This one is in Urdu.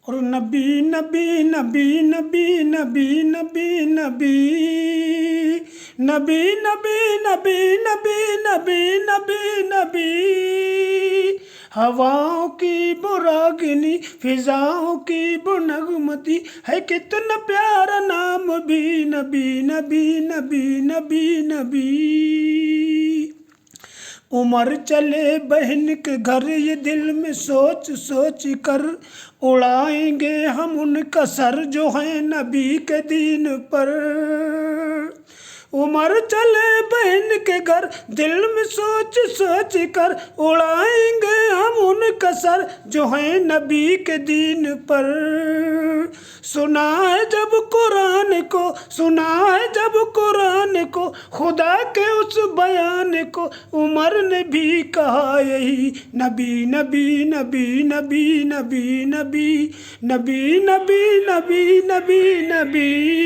اور نبی نبی نبی نبی نبی نبی نبی نبی نبی نبی نبی نبی نبی نبی ہواؤں کی براگنی فضاؤں کی بنغمتی ہے کتنا پیارا نام بھی نبی نبی نبی نبی نبی عمر چلے بہن کے گھر یہ دل میں سوچ سوچ کر اڑائیں گے ہم ان کا سر جو ہے نبی کے دین پر عمر چلے بہن کے گھر دل میں سوچ سوچ کر اڑائیں گے ہم ان کا سر جو ہے نبی کے دین پر سنا ہے جب قرآن کو سنا ہے جب قرآن کو خدا کے اس بیان کو عمر نے بھی کہا یہی نبی نبی نبی نبی نبی نبی نبی نبی نبی نبی نبی